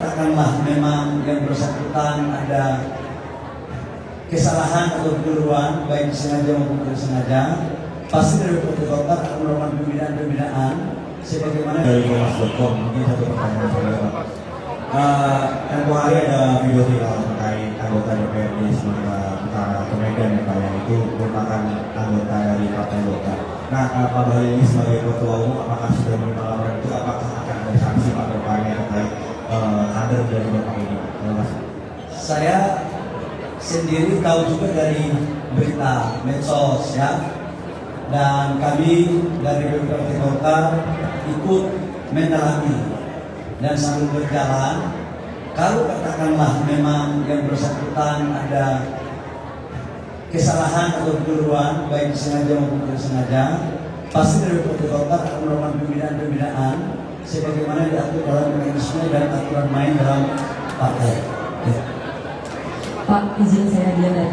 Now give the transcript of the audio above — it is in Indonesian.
katakanlah memang yang bersangkutan ada kesalahan atau kekeliruan baik disengaja maupun tidak sengaja, pasti dari Partai Golkar akan melakukan pembinaan sebagaimana dari Komnas.com. Mungkin satu pertanyaan saya, tempoh hari ada video viral terkait anggota DPRD Sumatera Utara Kemedan yang kalian itu merupakan anggota dari Partai Golkar. Nah, Pak Bahlil ini sebagai ketua umum, apakah sudah menerima laporan itu? Apakah akan ada sanksi Pak depannya terkait kader dari Bapak ini? Terima kasih. saya sendiri tahu juga dari berita medsos ya, dan kami dari Partai Golkar ikut mendalami dan sambil berjalan. Kalau katakanlah memang yang bersangkutan ada kesalahan atau kekeliruan baik disengaja maupun tidak sengaja, pasti dari Partai Golkar akan melakukan pembinaan sebagaimana diatur dalam mekanisme dan aturan main dalam partai. Pak, izin saya dia dari